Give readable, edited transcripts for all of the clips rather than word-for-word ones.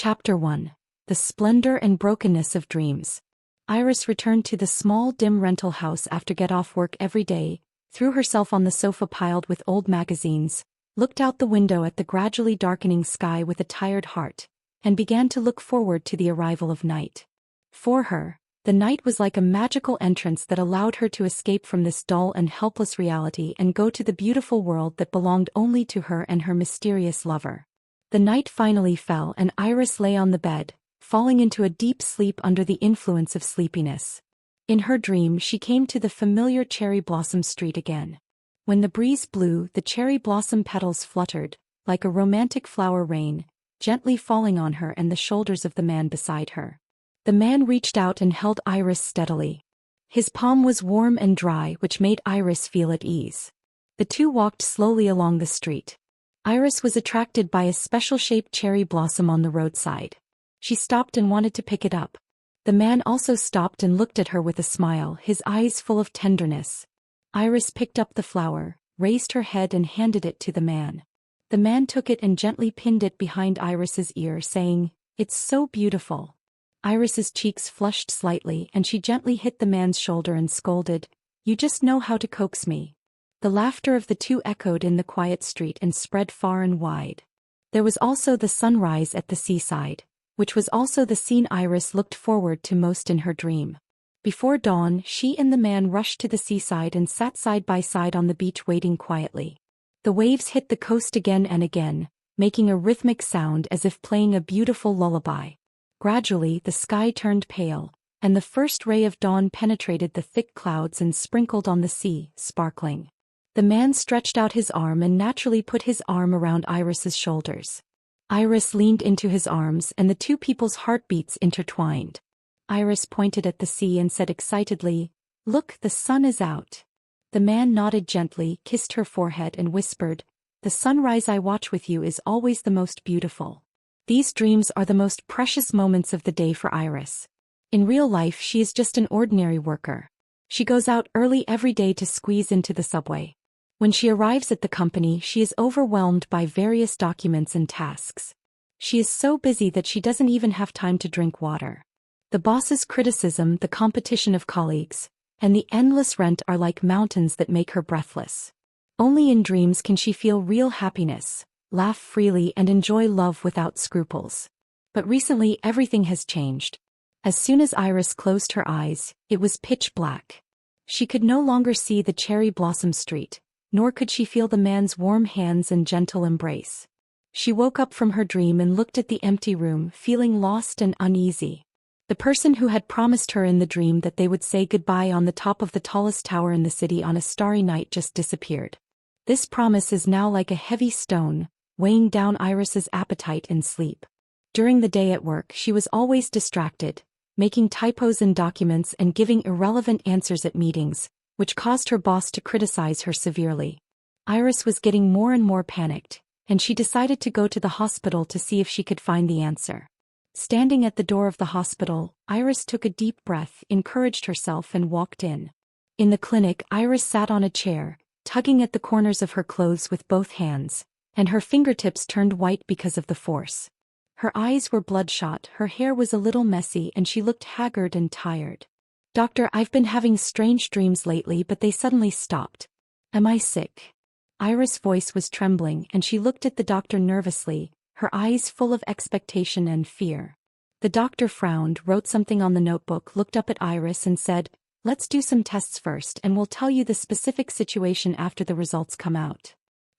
Chapter 1. The Splendor and Brokenness of Dreams. Iris returned to the small dim rental house after get off work every day, threw herself on the sofa piled with old magazines, looked out the window at the gradually darkening sky with a tired heart, and began to look forward to the arrival of night. For her, the night was like a magical entrance that allowed her to escape from this dull and helpless reality and go to the beautiful world that belonged only to her and her mysterious lover. The night finally fell and Iris lay on the bed, falling into a deep sleep under the influence of sleepiness. In her dream she came to the familiar cherry blossom street again. When the breeze blew, the cherry blossom petals fluttered, like a romantic flower rain, gently falling on her and the shoulders of the man beside her. The man reached out and held Iris steadily. His palm was warm and dry, which made Iris feel at ease. The two walked slowly along the street. Iris was attracted by a special-shaped cherry blossom on the roadside. She stopped and wanted to pick it up. The man also stopped and looked at her with a smile, his eyes full of tenderness. Iris picked up the flower, raised her head and handed it to the man. The man took it and gently pinned it behind Iris's ear, saying, "It's so beautiful." Iris's cheeks flushed slightly and she gently hit the man's shoulder and scolded, "You just know how to coax me." The laughter of the two echoed in the quiet street and spread far and wide. There was also the sunrise at the seaside, which was also the scene Iris looked forward to most in her dream. Before dawn, she and the man rushed to the seaside and sat side by side on the beach waiting quietly. The waves hit the coast again and again, making a rhythmic sound as if playing a beautiful lullaby. Gradually the sky turned pale, and the first ray of dawn penetrated the thick clouds and sprinkled on the sea, sparkling. The man stretched out his arm and naturally put his arm around Iris's shoulders. Iris leaned into his arms and the two people's heartbeats intertwined. Iris pointed at the sea and said excitedly, "Look, the sun is out." The man nodded gently, kissed her forehead and whispered, "The sunrise I watch with you is always the most beautiful." These dreams are the most precious moments of the day for Iris. In real life she is just an ordinary worker. She goes out early every day to squeeze into the subway. When she arrives at the company, she is overwhelmed by various documents and tasks. She is so busy that she doesn't even have time to drink water. The boss's criticism, the competition of colleagues, and the endless rent are like mountains that make her breathless. Only in dreams can she feel real happiness, laugh freely and enjoy love without scruples. But recently everything has changed. As soon as Iris closed her eyes, it was pitch black. She could no longer see the cherry blossom street, nor could she feel the man's warm hands and gentle embrace. She woke up from her dream and looked at the empty room, feeling lost and uneasy. The person who had promised her in the dream that they would say goodbye on the top of the tallest tower in the city on a starry night just disappeared. This promise is now like a heavy stone, weighing down Iris's appetite and sleep. During the day at work she was always distracted, making typos in documents and giving irrelevant answers at meetings, which caused her boss to criticize her severely. Iris was getting more and more panicked, and she decided to go to the hospital to see if she could find the answer. Standing at the door of the hospital, Iris took a deep breath, encouraged herself and walked in. In the clinic, Iris sat on a chair, tugging at the corners of her clothes with both hands, and her fingertips turned white because of the force. Her eyes were bloodshot, her hair was a little messy and she looked haggard and tired. "Doctor, I've been having strange dreams lately but they suddenly stopped. Am I sick?" Iris' voice was trembling and she looked at the doctor nervously, her eyes full of expectation and fear. The doctor frowned, wrote something on the notebook, looked up at Iris and said, "Let's do some tests first and we'll tell you the specific situation after the results come out."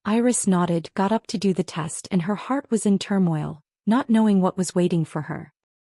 Iris nodded, got up to do the test and her heart was in turmoil, not knowing what was waiting for her.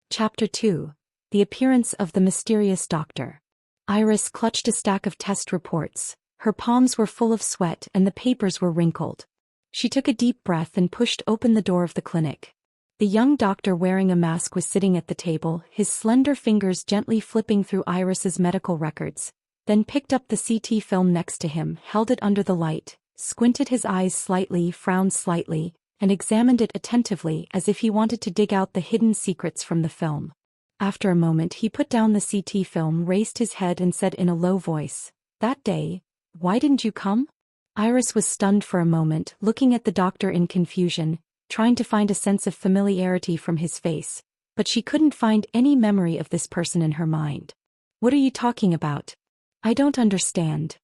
Chapter 2. The Appearance of the Mysterious Doctor. Iris clutched a stack of test reports. Her palms were full of sweat and the papers were wrinkled. She took a deep breath and pushed open the door of the clinic. The young doctor wearing a mask was sitting at the table, his slender fingers gently flipping through Iris's medical records, then picked up the CT film next to him, held it under the light, squinted his eyes slightly, frowned slightly, and examined it attentively as if he wanted to dig out the hidden secrets from the film. After a moment he put down the CT film, raised his head and said in a low voice, "That day, why didn't you come?" Iris was stunned for a moment, looking at the doctor in confusion. trying to find a sense of familiarity from his face, but she couldn't find any memory of this person in her mind. "What are you talking about? I don't understand."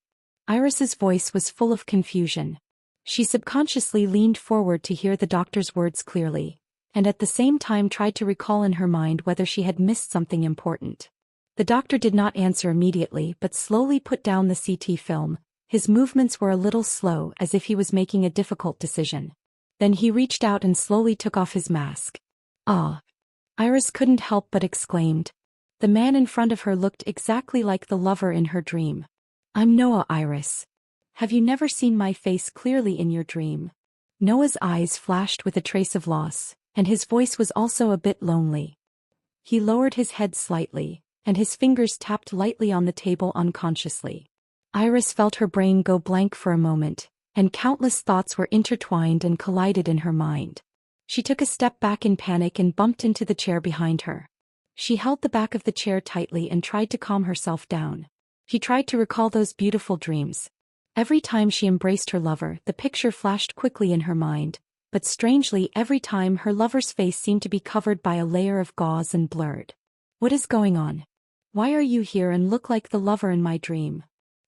Iris's voice was full of confusion. She subconsciously leaned forward to hear the doctor's words clearly, and at the same time tried to recall in her mind whether she had missed something important. The doctor did not answer immediately but slowly put down the CT film. His movements were a little slow, as if he was making a difficult decision. Then he reached out and slowly took off his mask. "Ah!" Iris couldn't help but exclaimed. The man in front of her looked exactly like the lover in her dream. "I'm Noah, Iris. Have you never seen my face clearly in your dream?" Noah's eyes flashed with a trace of loss, and his voice was also a bit lonely. He lowered his head slightly, and his fingers tapped lightly on the table unconsciously. Iris felt her brain go blank for a moment, and countless thoughts were intertwined and collided in her mind. She took a step back in panic and bumped into the chair behind her. She held the back of the chair tightly and tried to calm herself down. She tried to recall those beautiful dreams. Every time she embraced her lover, the picture flashed quickly in her mind, but strangely every time her lover's face seemed to be covered by a layer of gauze and blurred. "What is going on? Why are you here and look like the lover in my dream?"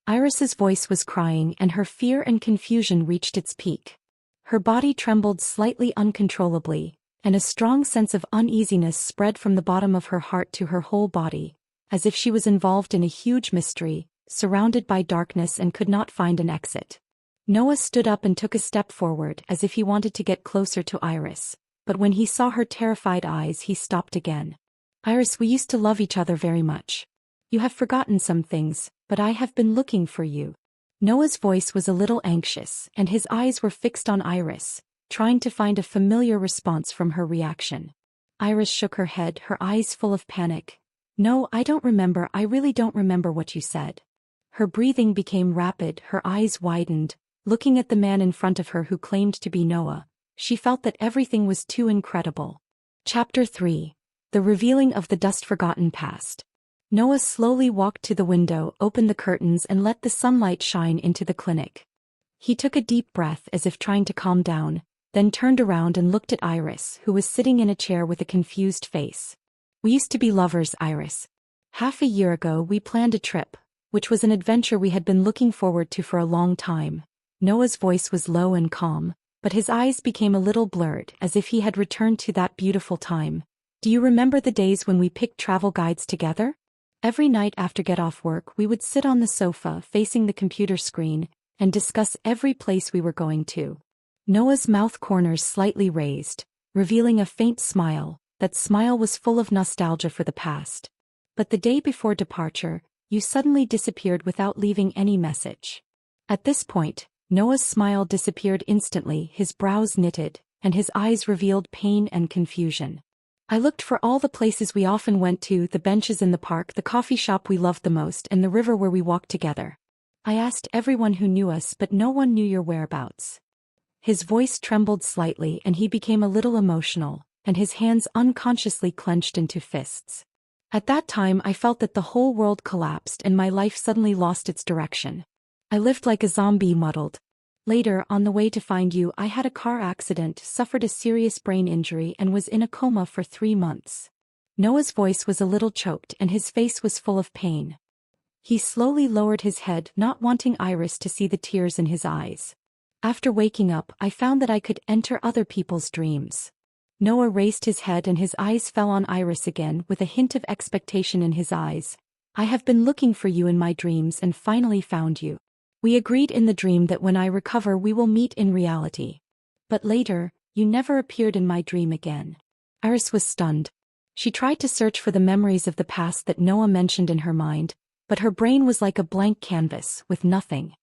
Iris's voice was crying and her fear and confusion reached its peak. Her body trembled slightly uncontrollably, and a strong sense of uneasiness spread from the bottom of her heart to her whole body, as if she was involved in a huge mystery, surrounded by darkness and could not find an exit. Noah stood up and took a step forward as if he wanted to get closer to Iris, but when he saw her terrified eyes he stopped again. "Iris, we used to love each other very much. You have forgotten some things, but I have been looking for you." Noah's voice was a little anxious, and his eyes were fixed on Iris, trying to find a familiar response from her reaction. Iris shook her head, her eyes full of panic. "No, I don't remember. I really don't remember what you said." Her breathing became rapid, her eyes widened, looking at the man in front of her who claimed to be Noah. She felt that everything was too incredible. Chapter 3. The Revealing of the Dust-Forgotten Past. Noah slowly walked to the window, opened the curtains and let the sunlight shine into the clinic. He took a deep breath as if trying to calm down, then turned around and looked at Iris, who was sitting in a chair with a confused face. "We used to be lovers, Iris. Half a year ago we planned a trip, which was an adventure we had been looking forward to for a long time." Noah's voice was low and calm, but his eyes became a little blurred as if he had returned to that beautiful time. "Do you remember the days when we picked travel guides together? Every night after get off work we would sit on the sofa facing the computer screen and discuss every place we were going to." Noah's mouth corners slightly raised, revealing a faint smile. That smile was full of nostalgia for the past. "But the day before departure, you suddenly disappeared without leaving any message." At this point, Noah's smile disappeared instantly, his brows knitted, and his eyes revealed pain and confusion. "I looked for all the places we often went to, the benches in the park, the coffee shop we loved the most, and the river where we walked together. I asked everyone who knew us, but no one knew your whereabouts." His voice trembled slightly and he became a little emotional, and his hands unconsciously clenched into fists. "At that time I felt that the whole world collapsed and my life suddenly lost its direction. I lived like a zombie, muddled. Later, on the way to find you, I had a car accident, suffered a serious brain injury and was in a coma for 3 months." Noah's voice was a little choked and his face was full of pain. He slowly lowered his head, not wanting Iris to see the tears in his eyes. "After waking up, I found that I could enter other people's dreams." Noah raised his head and his eyes fell on Iris again with a hint of expectation in his eyes. "I have been looking for you in my dreams and finally found you. We agreed in the dream that when I recover we will meet in reality. But later, you never appeared in my dream again." Iris was stunned. She tried to search for the memories of the past that Noah mentioned in her mind, but her brain was like a blank canvas, with nothing.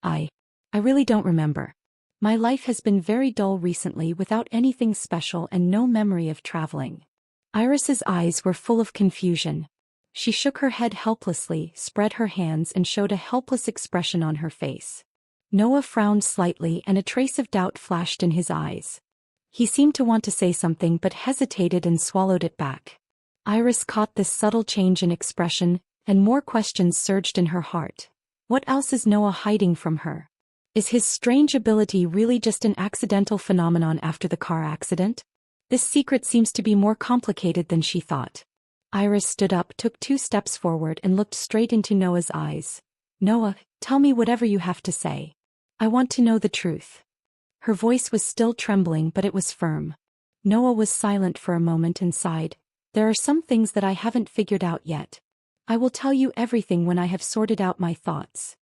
I really don't remember. My life has been very dull recently, without anything special and no memory of traveling." Iris's eyes were full of confusion. She shook her head helplessly, spread her hands and showed a helpless expression on her face. Noah frowned slightly and a trace of doubt flashed in his eyes. He seemed to want to say something but hesitated and swallowed it back. Iris caught this subtle change in expression, and more questions surged in her heart. What else is Noah hiding from her? Is his strange ability really just an accidental phenomenon after the car accident? This secret seems to be more complicated than she thought. Iris stood up, took 2 steps forward and looked straight into Noah's eyes. Noah, tell me whatever you have to say. I want to know the truth. Her voice was still trembling, but it was firm. Noah was silent for a moment and sighed. There are some things that I haven't figured out yet. I will tell you everything when I have sorted out my thoughts.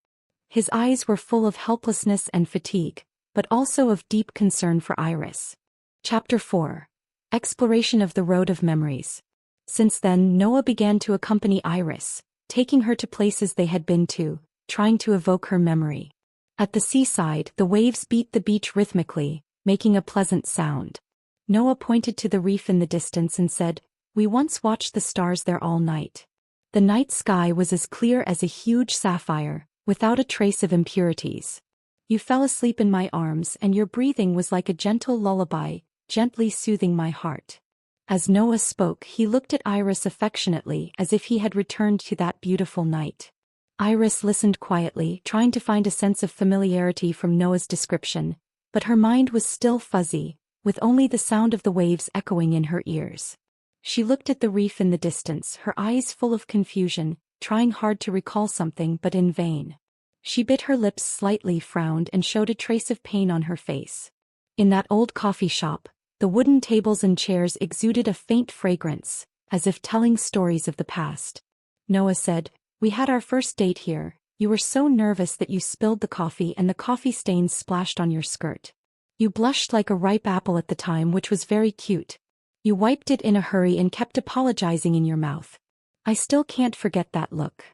His eyes were full of helplessness and fatigue, but also of deep concern for Iris. Chapter 4. Exploration of the Road of Memories. Since then, Noah began to accompany Iris, taking her to places they had been to, trying to evoke her memory. At the seaside, the waves beat the beach rhythmically, making a pleasant sound. Noah pointed to the reef in the distance and said, "We once watched the stars there all night. The night sky was as clear as a huge sapphire, without a trace of impurities. You fell asleep in my arms and your breathing was like a gentle lullaby, gently soothing my heart." As Noah spoke, he looked at Iris affectionately as if he had returned to that beautiful night. Iris listened quietly, trying to find a sense of familiarity from Noah's description, but her mind was still fuzzy, with only the sound of the waves echoing in her ears. She looked at the reef in the distance, her eyes full of confusion, trying hard to recall something but in vain. She bit her lips slightly, frowned and showed a trace of pain on her face. In that old coffee shop, the wooden tables and chairs exuded a faint fragrance, as if telling stories of the past. Noah said, "We had our first date here. You were so nervous that you spilled the coffee and the coffee stains splashed on your skirt. You blushed like a ripe apple at the time, which was very cute. You wiped it in a hurry and kept apologizing in your mouth. I still can't forget that look,"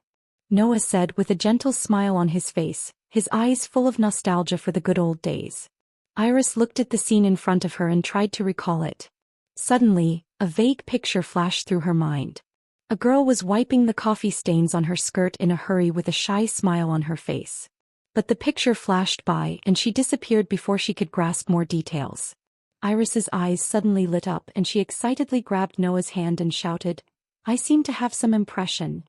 Noah said with a gentle smile on his face, his eyes full of nostalgia for the good old days. Iris looked at the scene in front of her and tried to recall it. Suddenly, a vague picture flashed through her mind. A girl was wiping the coffee stains on her skirt in a hurry with a shy smile on her face. But the picture flashed by and she disappeared before she could grasp more details. Iris's eyes suddenly lit up and she excitedly grabbed Noah's hand and shouted, "I seem to have some impression."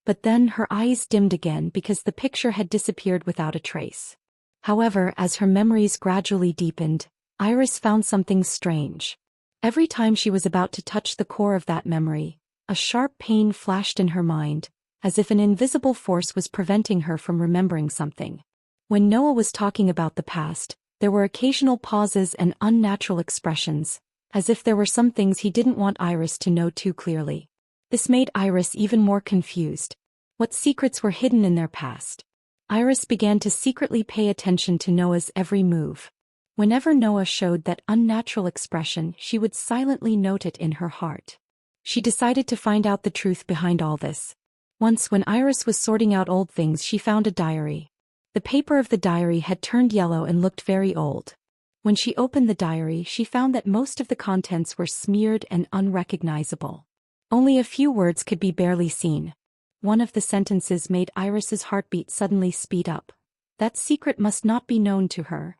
But then her eyes dimmed again because the picture had disappeared without a trace. However, as her memories gradually deepened, Iris found something strange. Every time she was about to touch the core of that memory, a sharp pain flashed in her mind, as if an invisible force was preventing her from remembering something. When Noah was talking about the past, there were occasional pauses and unnatural expressions, as if there were some things he didn't want Iris to know too clearly. This made Iris even more confused. What secrets were hidden in their past? Iris began to secretly pay attention to Noah's every move. Whenever Noah showed that unnatural expression, she would silently note it in her heart. She decided to find out the truth behind all this. Once when Iris was sorting out old things, she found a diary. The paper of the diary had turned yellow and looked very old. When she opened the diary, she found that most of the contents were smeared and unrecognizable. Only a few words could be barely seen. One of the sentences made Iris's heartbeat suddenly speed up. That secret must not be known to her.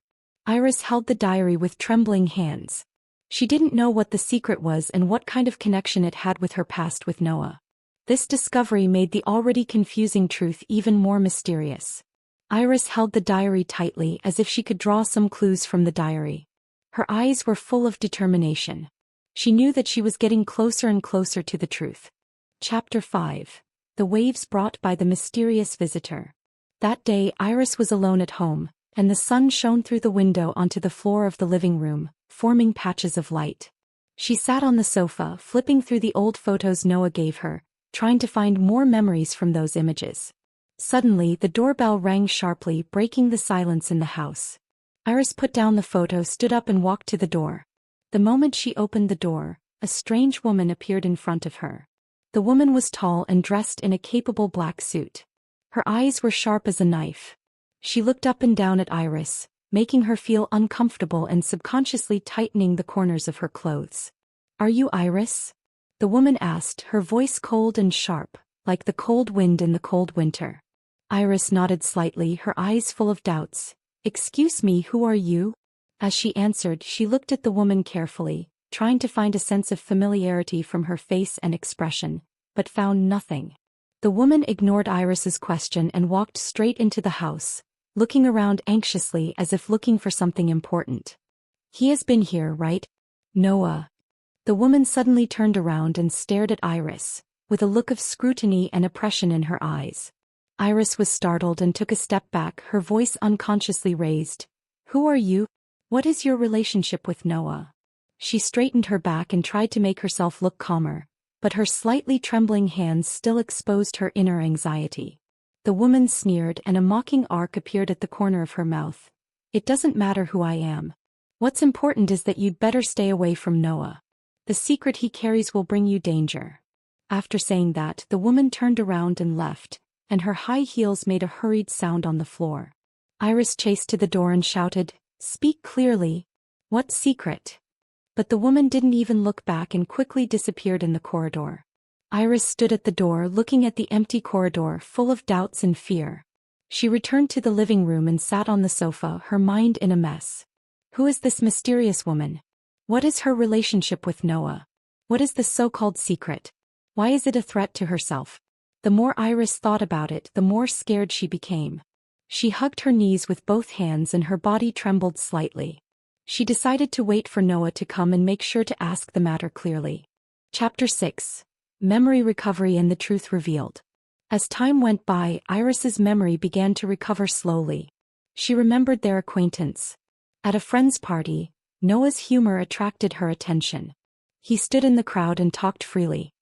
Iris held the diary with trembling hands. She didn't know what the secret was and what kind of connection it had with her past with Noah. This discovery made the already confusing truth even more mysterious. Iris held the diary tightly as if she could draw some clues from the diary. Her eyes were full of determination. She knew that she was getting closer and closer to the truth. Chapter 5. The Waves Brought by the Mysterious Visitor. That day Iris was alone at home, and the sun shone through the window onto the floor of the living room, forming patches of light. She sat on the sofa, flipping through the old photos Noah gave her, trying to find more memories from those images. Suddenly, the doorbell rang sharply, breaking the silence in the house. Iris put down the photo, stood up and walked to the door. The moment she opened the door, a strange woman appeared in front of her. The woman was tall and dressed in a capable black suit. Her eyes were sharp as a knife. She looked up and down at Iris, making her feel uncomfortable and subconsciously tightening the corners of her clothes. "Are you Iris?" the woman asked, her voice cold and sharp, like the cold wind in the cold winter. Iris nodded slightly, her eyes full of doubts. "Excuse me, who are you?" As she answered, she looked at the woman carefully, trying to find a sense of familiarity from her face and expression, but found nothing. The woman ignored Iris's question and walked straight into the house, looking around anxiously as if looking for something important. He has been here, right? Noah. The woman suddenly turned around and stared at Iris, with a look of scrutiny and oppression in her eyes. Iris was startled and took a step back, her voice unconsciously raised. Who are you? What is your relationship with Noah? She straightened her back and tried to make herself look calmer, but her slightly trembling hands still exposed her inner anxiety. The woman sneered and a mocking arc appeared at the corner of her mouth. It doesn't matter who I am. What's important is that you'd better stay away from Noah. The secret he carries will bring you danger. After saying that, the woman turned around and left, and her high heels made a hurried sound on the floor. Iris chased to the door and shouted, "Speak clearly. What secret?" But the woman didn't even look back and quickly disappeared in the corridor. Iris stood at the door looking at the empty corridor full of doubts and fear. She returned to the living room and sat on the sofa, her mind in a mess. Who is this mysterious woman? What is her relationship with Noah? What is the so-called secret? Why is it a threat to herself? The more Iris thought about it, the more scared she became. She hugged her knees with both hands and her body trembled slightly. She decided to wait for Noah to come and make sure to ask the matter clearly. Chapter 6. Memory Recovery and the Truth Revealed. As time went by, Iris's memory began to recover slowly. She remembered their acquaintance. At a friend's party, Noah's humor attracted her attention. He stood in the crowd and talked freely.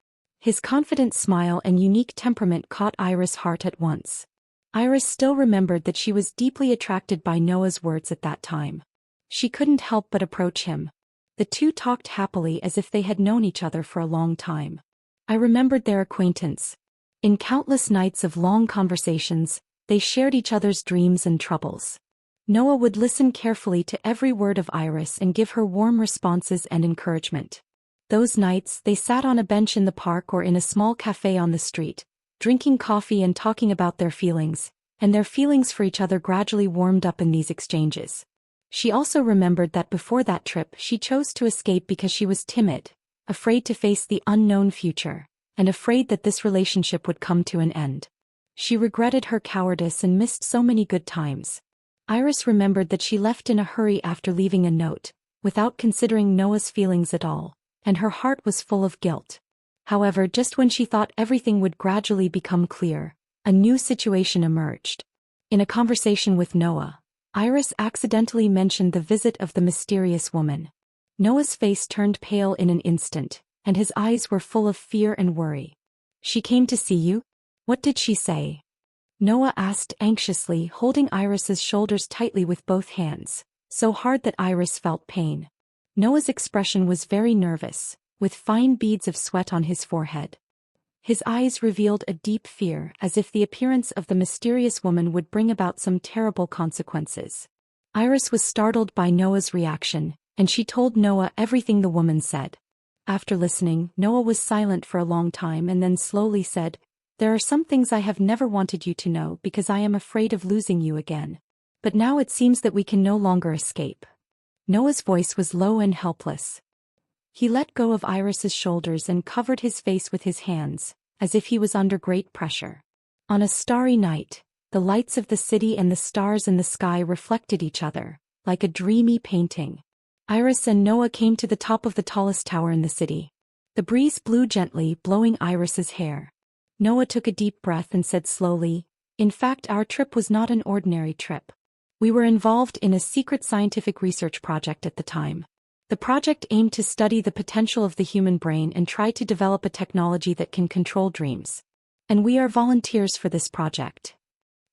His confident smile and unique temperament caught Iris' heart at once. Iris still remembered that she was deeply attracted by Noah's words at that time. She couldn't help but approach him. The two talked happily as if they had known each other for a long time. I remembered their acquaintance. In countless nights of long conversations, they shared each other's dreams and troubles. Noah would listen carefully to every word of Iris and give her warm responses and encouragement. Those nights, they sat on a bench in the park or in a small cafe on the street, drinking coffee and talking about their feelings, and their feelings for each other gradually warmed up in these exchanges. She also remembered that before that trip she chose to escape because she was timid, afraid to face the unknown future, and afraid that this relationship would come to an end. She regretted her cowardice and missed so many good times. Iris remembered that she left in a hurry after leaving a note, without considering Noah's feelings at all, and her heart was full of guilt. However, just when she thought everything would gradually become clear, a new situation emerged. In a conversation with Noah, Iris accidentally mentioned the visit of the mysterious woman. Noah's face turned pale in an instant, and his eyes were full of fear and worry. "She came to see you? What did she say?" Noah asked anxiously, holding Iris's shoulders tightly with both hands, so hard that Iris felt pain. Noah's expression was very nervous, with fine beads of sweat on his forehead. His eyes revealed a deep fear, as if the appearance of the mysterious woman would bring about some terrible consequences. Iris was startled by Noah's reaction, and she told Noah everything the woman said. After listening, Noah was silent for a long time and then slowly said, "There are some things I have never wanted you to know because I am afraid of losing you again. But now it seems that we can no longer escape." Noah's voice was low and helpless. He let go of Iris's shoulders and covered his face with his hands, as if he was under great pressure. On a starry night, the lights of the city and the stars in the sky reflected each other, like a dreamy painting. Iris and Noah came to the top of the tallest tower in the city. The breeze blew gently, blowing Iris's hair. Noah took a deep breath and said slowly, "In fact, our trip was not an ordinary trip. We were involved in a secret scientific research project at the time. The project aimed to study the potential of the human brain and try to develop a technology that can control dreams. And we are volunteers for this project,"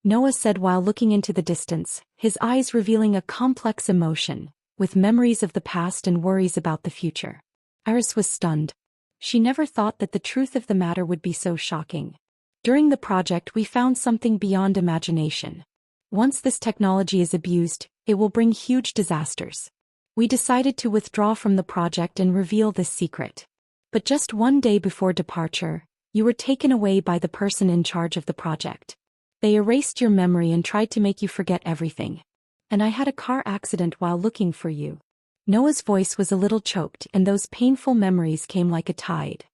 Noah said while looking into the distance, his eyes revealing a complex emotion, with memories of the past and worries about the future. Iris was stunned. She never thought that the truth of the matter would be so shocking. "During the project we found something beyond imagination. Once this technology is abused, it will bring huge disasters. We decided to withdraw from the project and reveal this secret. But just one day before departure, you were taken away by the person in charge of the project. They erased your memory and tried to make you forget everything. And I had a car accident while looking for you." Noah's voice was a little choked, and those painful memories came like a tide.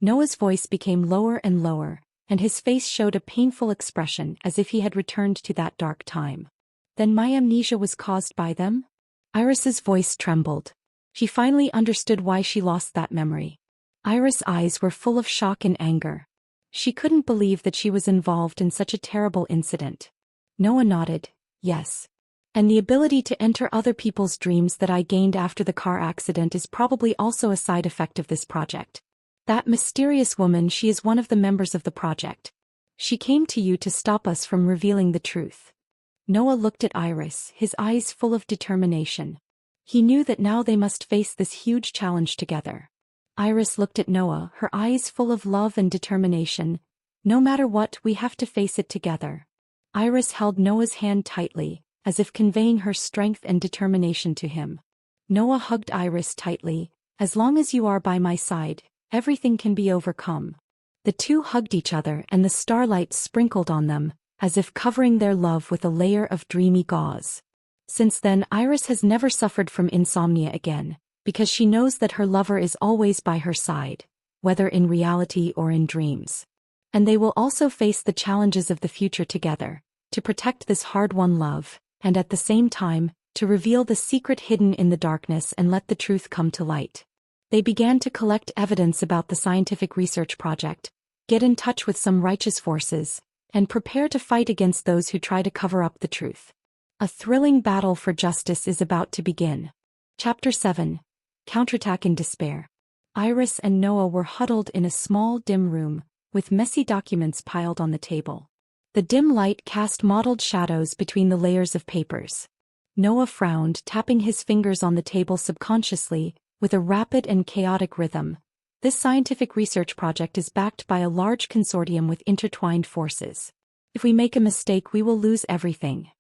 Noah's voice became lower and lower, and his face showed a painful expression as if he had returned to that dark time. Then my amnesia was caused by them? Iris's voice trembled. She finally understood why she lost that memory. Iris' eyes were full of shock and anger. She couldn't believe that she was involved in such a terrible incident. Noah nodded, yes. And the ability to enter other people's dreams that I gained after the car accident is probably also a side effect of this project. That mysterious woman, she is one of the members of the project. She came to you to stop us from revealing the truth. Noah looked at Iris, his eyes full of determination. He knew that now they must face this huge challenge together. Iris looked at Noah, her eyes full of love and determination. No matter what, we have to face it together. Iris held Noah's hand tightly, as if conveying her strength and determination to him. Noah hugged Iris tightly. As long as you are by my side, everything can be overcome. The two hugged each other and the starlight sprinkled on them, as if covering their love with a layer of dreamy gauze. Since then, Iris has never suffered from insomnia again, because she knows that her lover is always by her side, whether in reality or in dreams. And they will also face the challenges of the future together, to protect this hard-won love, and at the same time, to reveal the secret hidden in the darkness and let the truth come to light. They began to collect evidence about the scientific research project, get in touch with some righteous forces, and prepare to fight against those who try to cover up the truth. A thrilling battle for justice is about to begin. Chapter 7. Counterattack in Despair. Iris and Noah were huddled in a small, dim room, with messy documents piled on the table. The dim light cast mottled shadows between the layers of papers. Noah frowned, tapping his fingers on the table subconsciously, with a rapid and chaotic rhythm. This scientific research project is backed by a large consortium with intertwined forces. If we make a mistake, we will lose everything.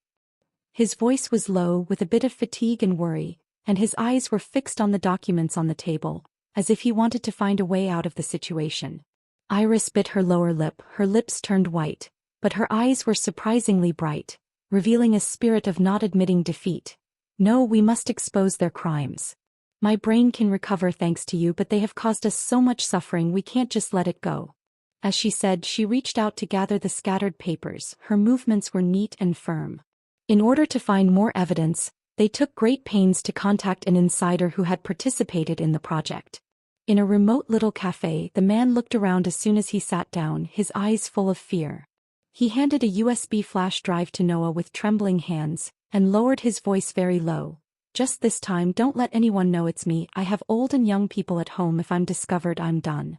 His voice was low, with a bit of fatigue and worry, and his eyes were fixed on the documents on the table, as if he wanted to find a way out of the situation. Iris bit her lower lip, her lips turned white, but her eyes were surprisingly bright, revealing a spirit of not admitting defeat. No, we must expose their crimes. My brain can recover thanks to you, but they have caused us so much suffering, we can't just let it go. As she said, she reached out to gather the scattered papers. Her movements were neat and firm. In order to find more evidence, they took great pains to contact an insider who had participated in the project. In a remote little cafe, the man looked around as soon as he sat down, his eyes full of fear. He handed a USB flash drive to Noah with trembling hands, and lowered his voice very low. Just this time, don't let anyone know it's me. I have old and young people at home. If I'm discovered, I'm done.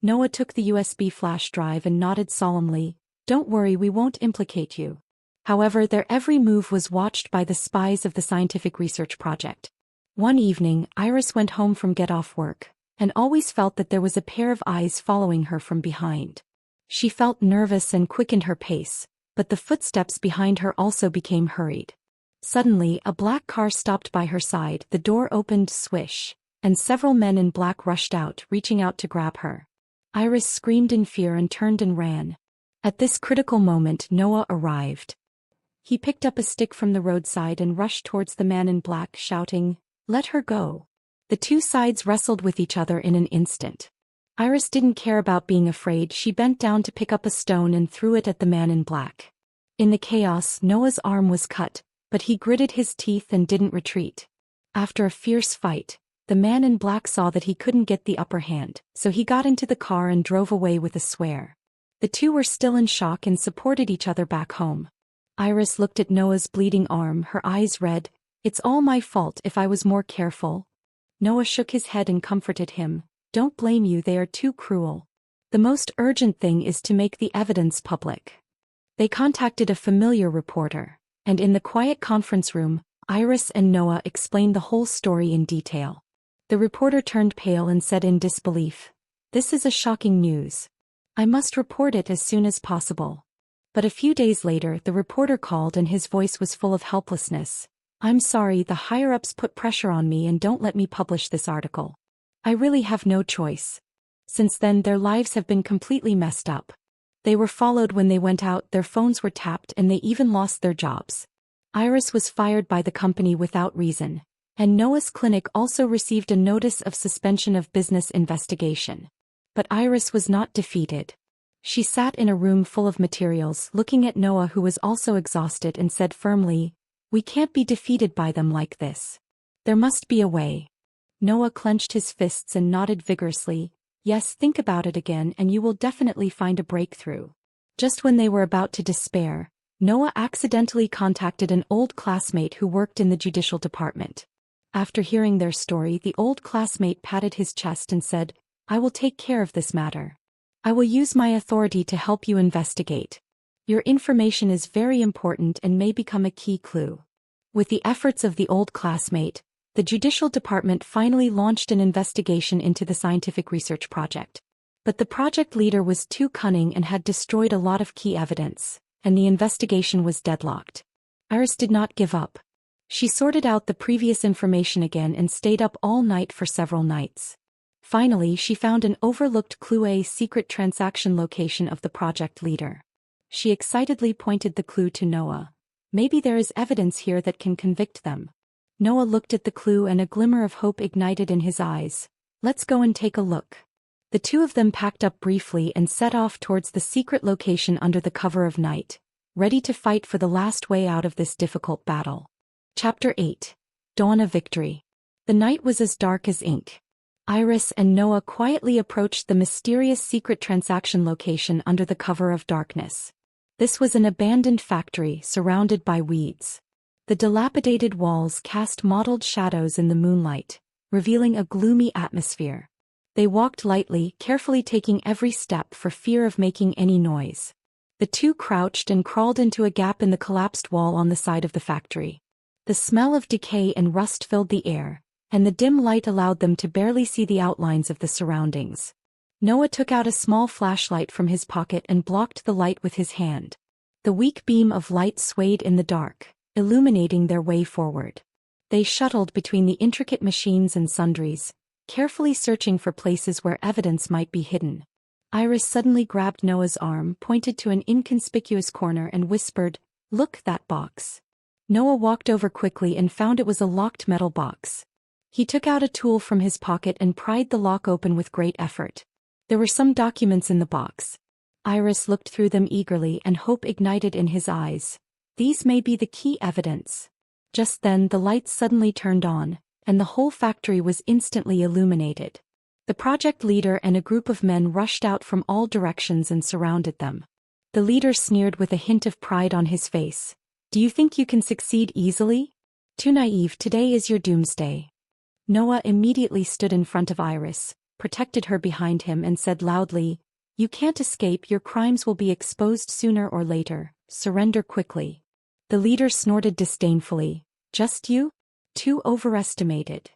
Noah took the USB flash drive and nodded solemnly. Don't worry, we won't implicate you. However, their every move was watched by the spies of the scientific research project. One evening, Iris went home from get-off work, and always felt that there was a pair of eyes following her from behind. She felt nervous and quickened her pace, but the footsteps behind her also became hurried. Suddenly, a black car stopped by her side, the door opened, swish, and several men in black rushed out, reaching out to grab her. Iris screamed in fear and turned and ran. At this critical moment, Noah arrived. He picked up a stick from the roadside and rushed towards the man in black, shouting, "Let her go." The two sides wrestled with each other in an instant. Iris didn't care about being afraid. She bent down to pick up a stone and threw it at the man in black. In the chaos, Noah's arm was cut, but he gritted his teeth and didn't retreat. After a fierce fight, the man in black saw that he couldn't get the upper hand, so he got into the car and drove away with a swear. The two were still in shock and supported each other back home. Iris looked at Noah's bleeding arm, her eyes red. "It's all my fault. If I was more careful." Noah shook his head and comforted him. "Don't blame you, they are too cruel. The most urgent thing is to make the evidence public." They contacted a familiar reporter, and in the quiet conference room, Iris and Noah explained the whole story in detail. The reporter turned pale and said in disbelief, "This is a shocking news. I must report it as soon as possible." But a few days later, the reporter called and his voice was full of helplessness. "I'm sorry, the higher-ups put pressure on me and don't let me publish this article. I really have no choice." Since then, their lives have been completely messed up. They were followed when they went out, their phones were tapped, and they even lost their jobs. Iris was fired by the company without reason, and Noah's clinic also received a notice of suspension of business investigation. But Iris was not defeated. She sat in a room full of materials, looking at Noah, who was also exhausted, and said firmly, We can't be defeated by them like this. There must be a way. Noah clenched his fists and nodded vigorously. Yes, think about it again and you will definitely find a breakthrough. Just when they were about to despair, Noah accidentally contacted an old classmate who worked in the judicial department. After hearing their story, the old classmate patted his chest and said, "I will take care of this matter. I will use my authority to help you investigate. Your information is very important and may become a key clue." With the efforts of the old classmate, the judicial department finally launched an investigation into the scientific research project. But the project leader was too cunning and had destroyed a lot of key evidence, and the investigation was deadlocked. Iris did not give up. She sorted out the previous information again and stayed up all night for several nights. Finally, she found an overlooked clue, a secret transaction location of the project leader. She excitedly pointed the clue to Noah. Maybe there is evidence here that can convict them. Noah looked at the clue and a glimmer of hope ignited in his eyes. Let's go and take a look. The two of them packed up briefly and set off towards the secret location under the cover of night, ready to fight for the last way out of this difficult battle. Chapter 8. Dawn of Victory. The night was as dark as ink. Iris and Noah quietly approached the mysterious secret transaction location under the cover of darkness. This was an abandoned factory surrounded by weeds. The dilapidated walls cast mottled shadows in the moonlight, revealing a gloomy atmosphere. They walked lightly, carefully taking every step for fear of making any noise. The two crouched and crawled into a gap in the collapsed wall on the side of the factory. The smell of decay and rust filled the air, and the dim light allowed them to barely see the outlines of the surroundings. Noah took out a small flashlight from his pocket and blocked the light with his hand. The weak beam of light swayed in the dark, illuminating their way forward. They shuttled between the intricate machines and sundries, carefully searching for places where evidence might be hidden. Iris suddenly grabbed Noah's arm, pointed to an inconspicuous corner and whispered, "Look, that box." Noah walked over quickly and found it was a locked metal box. He took out a tool from his pocket and pried the lock open with great effort. There were some documents in the box. Iris looked through them eagerly and hope ignited in his eyes. These may be the key evidence. Just then the lights suddenly turned on, and the whole factory was instantly illuminated. The project leader and a group of men rushed out from all directions and surrounded them. The leader sneered with a hint of pride on his face. "Do you think you can succeed easily? Too naive, today is your doomsday." Noah immediately stood in front of Iris, protected her behind him and said loudly, "You can't escape, your crimes will be exposed sooner or later, surrender quickly." The leader snorted disdainfully. "Just you? Too overestimated."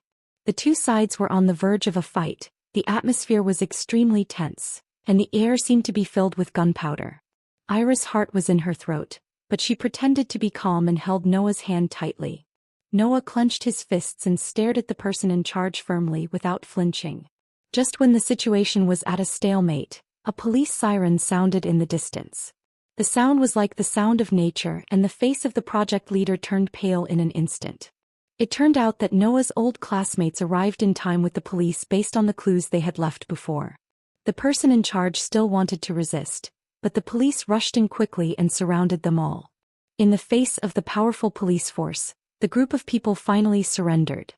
The two sides were on the verge of a fight, the atmosphere was extremely tense, and the air seemed to be filled with gunpowder. Iris' heart was in her throat, but she pretended to be calm and held Noah's hand tightly. Noah clenched his fists and stared at the person in charge firmly without flinching. Just when the situation was at a stalemate, a police siren sounded in the distance. The sound was like the sound of nature, and the face of the project leader turned pale in an instant. It turned out that Noah's old classmates arrived in time with the police based on the clues they had left before. The person in charge still wanted to resist, but the police rushed in quickly and surrounded them all. In the face of the powerful police force, the group of people finally surrendered.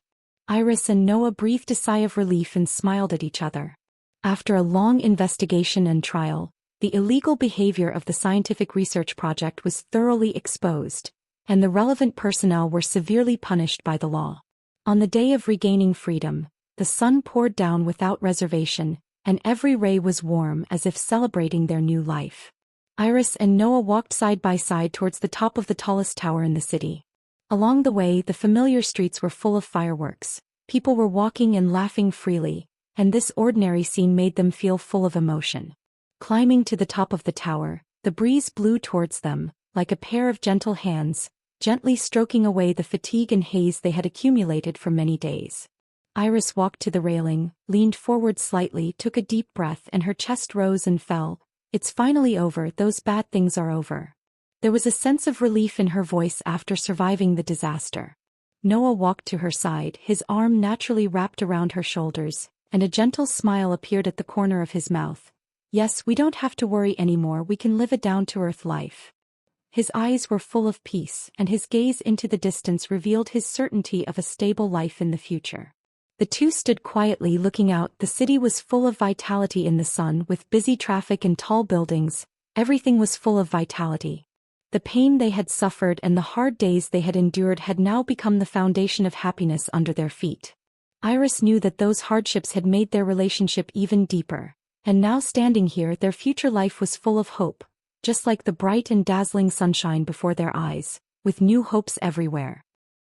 Iris and Noah breathed a sigh of relief and smiled at each other. After a long investigation and trial, the illegal behavior of the scientific research project was thoroughly exposed, and the relevant personnel were severely punished by the law. On the day of regaining freedom, the sun poured down without reservation, and every ray was warm as if celebrating their new life. Iris and Noah walked side by side towards the top of the tallest tower in the city. Along the way, the familiar streets were full of fireworks. People were walking and laughing freely, and this ordinary scene made them feel full of emotion. Climbing to the top of the tower, the breeze blew towards them, like a pair of gentle hands, gently stroking away the fatigue and haze they had accumulated for many days. Iris walked to the railing, leaned forward slightly, took a deep breath, and her chest rose and fell. "It's finally over, those bad things are over." There was a sense of relief in her voice after surviving the disaster. Noah walked to her side, his arm naturally wrapped around her shoulders, and a gentle smile appeared at the corner of his mouth. "Yes, we don't have to worry anymore, we can live a down-to-earth life." His eyes were full of peace, and his gaze into the distance revealed his certainty of a stable life in the future. The two stood quietly looking out. The city was full of vitality in the sun, with busy traffic and tall buildings. Everything was full of vitality. The pain they had suffered and the hard days they had endured had now become the foundation of happiness under their feet. Iris knew that those hardships had made their relationship even deeper, and now standing here, their future life was full of hope, just like the bright and dazzling sunshine before their eyes, with new hopes everywhere.